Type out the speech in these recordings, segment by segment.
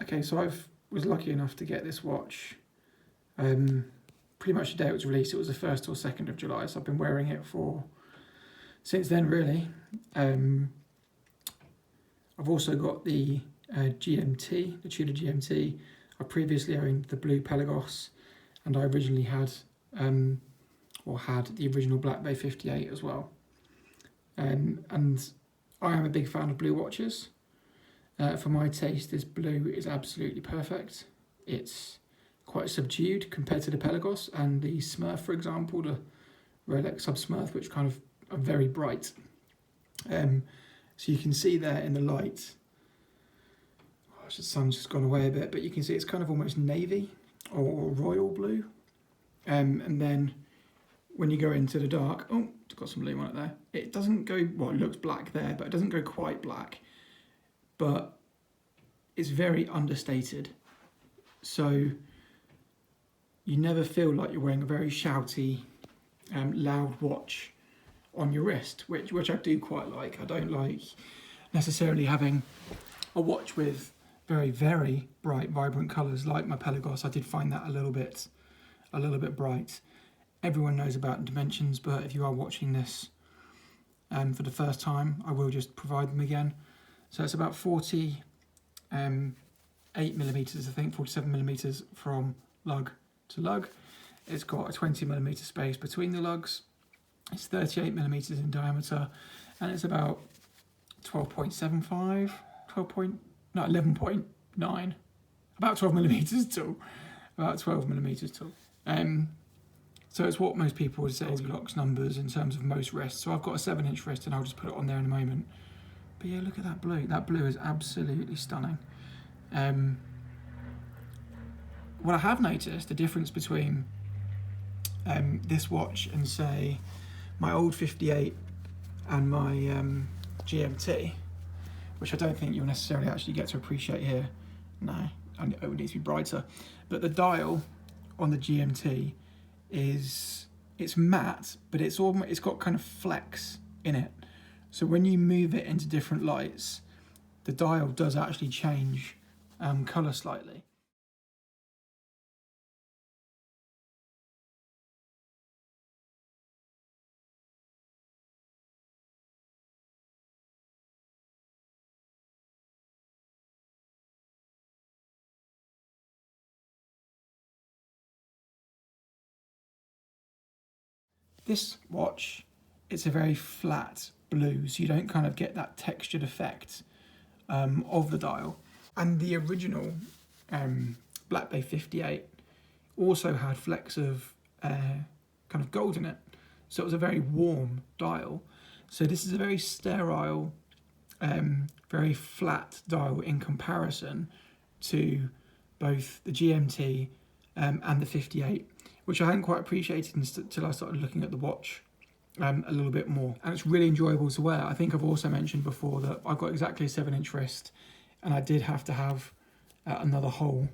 Okay, so I was lucky enough to get this watch pretty much the day it was released. It was the 1st or 2nd of July, so I've been wearing it since then, really. I've also got the GMT, the Tudor GMT. I previously owned the blue Pelagos, and I originally had the original Black Bay 58 as well. And I am a big fan of blue watches. For my taste, this blue is absolutely perfect. It's quite subdued compared to the Pelagos and the Smurf, for example, the Rolex Sub Smurf, which kind of are very bright. So you can see there in the light, the sun's just gone away a bit, but you can see it's kind of almost navy or royal blue. And then when you go into the dark, oh, it's got some bloom on it there. It doesn't go, well, it looks black there, but it doesn't go quite black. But it's very understated. So you never feel like you're wearing a very shouty, loud watch on your wrist, which I do quite like. I don't like necessarily having a watch with very, very bright, vibrant colours like my Pelagos. I did find that a little bit bright. Everyone knows about dimensions, but if you are watching this for the first time, I will just provide them again. So it's about 48 millimetres, I think, 47 millimetres from lug to lug. It's got a 20 millimetre space between the lugs. It's 38 millimetres in diameter, and it's about 11.9, about 12 millimetres tall. About 12 millimetres tall. So it's what most people would say Goldilocks numbers in terms of most wrists. So I've got a 7-inch wrist, and I'll just put it on there in a moment. But yeah, look at that blue. That blue is absolutely stunning. What I have noticed, the difference between this watch and, say, my old 58 and my GMT, which I don't think you'll necessarily actually get to appreciate here. No, it would need to be brighter. But the dial on the GMT it's matte, but it's got kind of flex in it. So when you move it into different lights, the dial does actually change colour slightly. This watch, it's a very flat blue, so you don't kind of get that textured effect of the dial. And the original Black Bay 58 also had flecks of kind of gold in it. So it was a very warm dial. So this is a very sterile, very flat dial in comparison to both the GMT and the 58, which I hadn't quite appreciated until I started looking at the watch a little bit more. And it's really enjoyable to wear. I think I've also mentioned before that I've got exactly a 7-inch wrist, and I did have to have another hole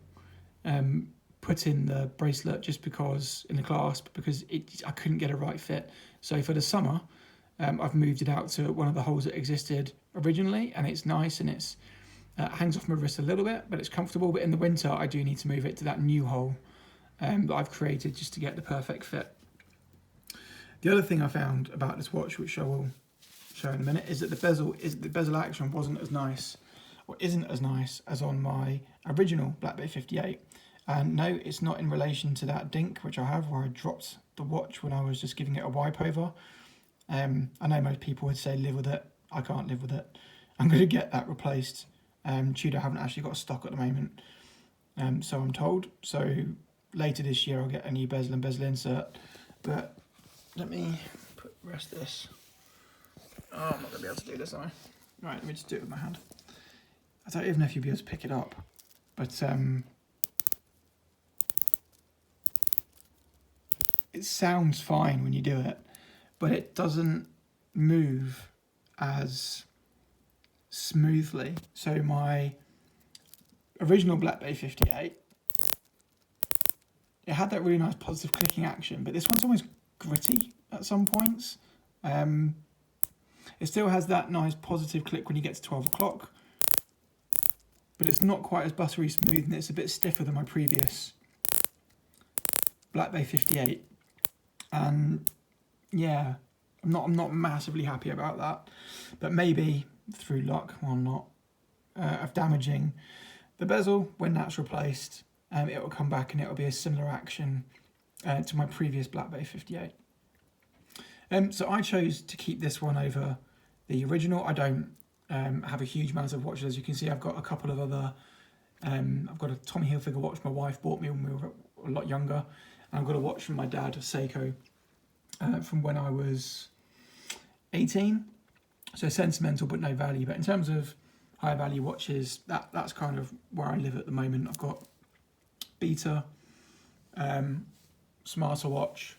put in the bracelet just because, in the clasp, because I couldn't get a right fit. So for the summer, I've moved it out to one of the holes that existed originally, and it's nice, and it's hangs off my wrist a little bit, but it's comfortable. But in the winter, I do need to move it to that new hole that I've created just to get the perfect fit. The other thing I found about this watch, which I will show in a minute, is that the bezel action wasn't as nice, or isn't as nice as on my original Black Bay 58. And no, it's not in relation to that dink which I have, where I dropped the watch when I was just giving it a wipe over. I know most people would say live with it. I can't live with it. I'm going to get that replaced. Tudor haven't actually got stock at the moment, so I'm told. So later this year I'll get a new bezel and bezel insert. But let me rest this. Oh, I'm not going to be able to do this, am I? Right, let me just do it with my hand. I don't even know if you'll be able to pick it up, but it sounds fine when you do it, but it doesn't move as smoothly. So my original Black Bay 58, it had that really nice positive clicking action, but this one's almost gritty at some points. It still has that nice positive click when you get to 12 o'clock, but it's not quite as buttery smooth, and it's a bit stiffer than my previous Black Bay 58. And yeah, I'm not massively happy about that, but maybe through luck or not of damaging the bezel, when that's replaced, it will come back and it will be a similar action to my previous Black Bay 58. So I chose to keep this one over the original. I don't have a huge amount of watches. As you can see, I've got a couple of other, I've got a Tommy Hilfiger watch my wife bought me when we were a lot younger. And I've got a watch from my dad, a Seiko, from when I was 18. So sentimental, but no value. But in terms of high value watches, that's kind of where I live at the moment. I've got Beta, Smarter watch,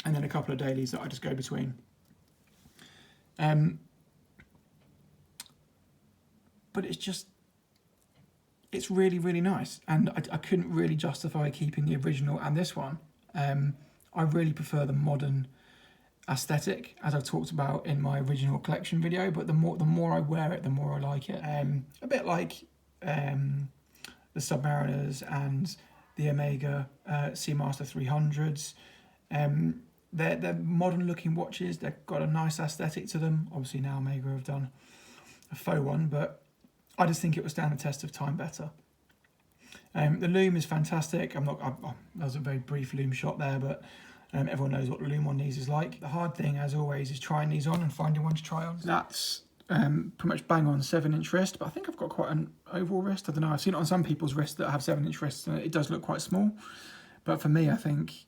and then a couple of dailies that I just go between. But it's really, really nice. And I couldn't really justify keeping the original and this one. I really prefer the modern aesthetic, as I've talked about in my original collection video, but the more I wear it, the more I like it. A bit like the Submariners and the Omega Seamaster 300s. They're modern looking watches. They've got a nice aesthetic to them. Obviously now Omega have done a faux one, but I just think it will stand the test of time better. The loom is fantastic. That was a very brief loom shot there, but everyone knows what the loom on these is like. The hard thing, as always, is trying these on and finding one to try on. That's pretty much bang on 7-inch wrist, but I think I've got quite an oval wrist. I don't know. I've seen it on some people's wrists that have 7-inch wrists, and it does look quite small. But for me, I think,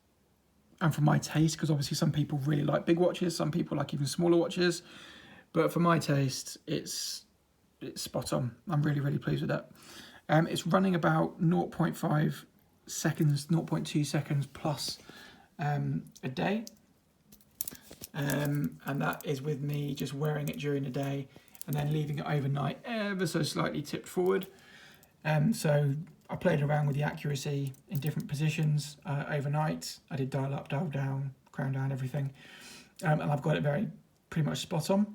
and for my taste, because obviously some people really like big watches, some people like even smaller watches, but for my taste, it's spot on. I'm really, really pleased with that. It's running about 0.5 seconds, 0.2 seconds plus a day. And that is with me just wearing it during the day and then leaving it overnight ever so slightly tipped forward. So I played around with the accuracy in different positions overnight. I did dial up, dial down, crown down, everything. And I've got it pretty much spot on.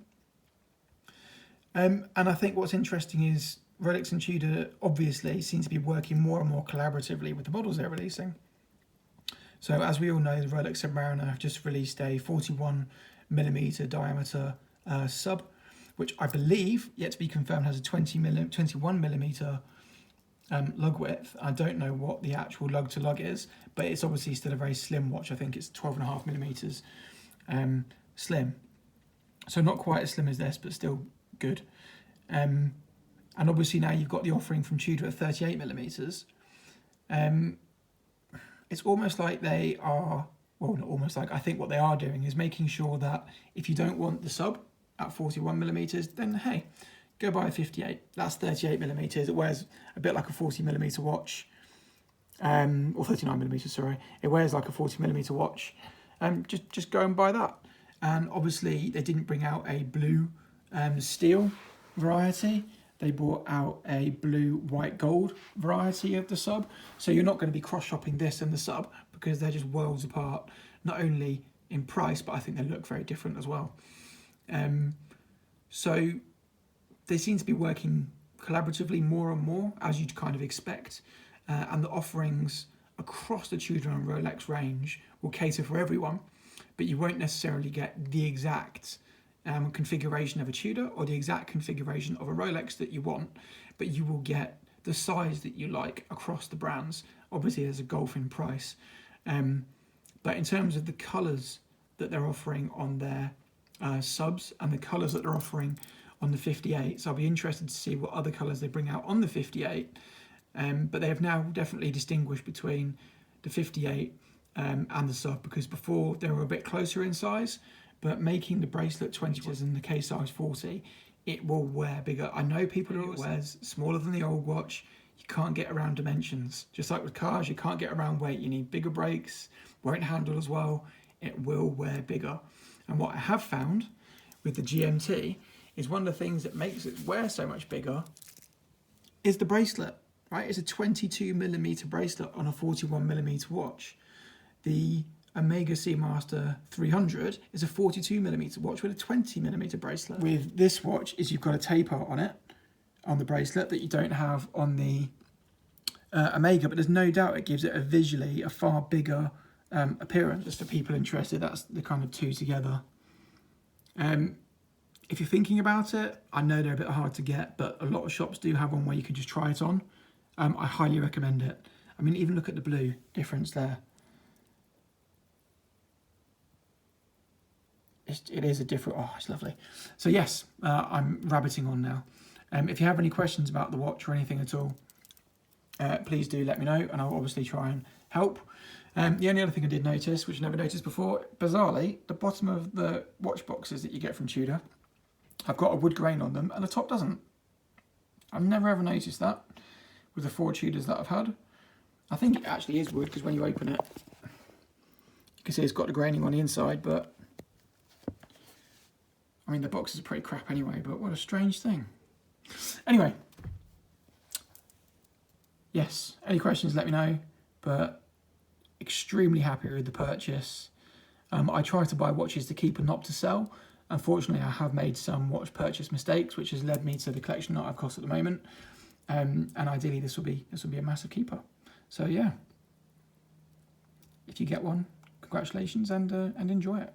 And I think what's interesting is Rolex and Tudor obviously seem to be working more and more collaboratively with the models they're releasing. So as we all know, the Rolex Submariner have just released a 41mm diameter sub, which I believe, yet to be confirmed, has a 21mm lug width. I don't know what the actual lug to lug is, but it's obviously still a very slim watch. I think it's 12.5mm slim. So not quite as slim as this, but still good. And obviously now you've got the offering from Tudor at 38mm. It's almost like they are, well, not almost like, I think what they are doing is making sure that if you don't want the sub at 41mm, then hey, go buy a 58. That's 38mm. It wears a bit like a 40mm watch, or 39mm, sorry. It wears like a 40mm watch. Just go and buy that. And obviously they didn't bring out a blue steel variety. They brought out a blue, white, gold variety of the sub. So you're not going to be cross-shopping this and the sub because they're just worlds apart, not only in price, but I think they look very different as well. So they seem to be working collaboratively more and more, as you'd kind of expect. And the offerings across the Tudor and Rolex range will cater for everyone, but you won't necessarily get the exact configuration of a Tudor or the exact configuration of a Rolex that you want, but you will get the size that you like across the brands. Obviously there's a gulf in price, but in terms of the colours that they're offering on their subs and the colours that they're offering on the 58, so I'll be interested to see what other colours they bring out on the 58, but they have now definitely distinguished between the 58 and the sub, because before they were a bit closer in size, but making the bracelet 20 and the case size 40, it will wear bigger. I know people who wears smaller than the old watch. You can't get around dimensions. Just like with cars, you can't get around weight. You need bigger brakes, won't handle as well. It will wear bigger. And what I have found with the GMT is one of the things that makes it wear so much bigger is the bracelet, right? It's a 22mm bracelet on a 41mm watch. The Omega Seamaster 300 is a 42mm watch with a 20mm bracelet. With this watch, is you've got a taper on it, on the bracelet that you don't have on the Omega, but there's no doubt it gives it a far bigger appearance. Just for people interested, that's the kind of two together. If you're thinking about it, I know they're a bit hard to get, but a lot of shops do have one where you can just try it on. I highly recommend it. I mean, even look at the blue difference there. It is a different, oh, it's lovely. So yes, I'm rabbiting on now. If you have any questions about the watch or anything at all, please do let me know, and I'll obviously try and help. The only other thing I did notice, which I never noticed before, bizarrely, the bottom of the watch boxes that you get from Tudor have got a wood grain on them, and the top doesn't. I've never ever noticed that with the 4 Tudors that I've had. I think it actually is wood, because when you open it, you can see it's got the graining on the inside, but I mean, the boxes are pretty crap anyway, but what a strange thing. Anyway, yes, any questions, let me know, but extremely happy with the purchase. I try to buy watches to keep and not to sell. Unfortunately, I have made some watch purchase mistakes, which has led me to the collection that I've got at the moment. And ideally, this will be a massive keeper. So yeah, if you get one, congratulations and enjoy it.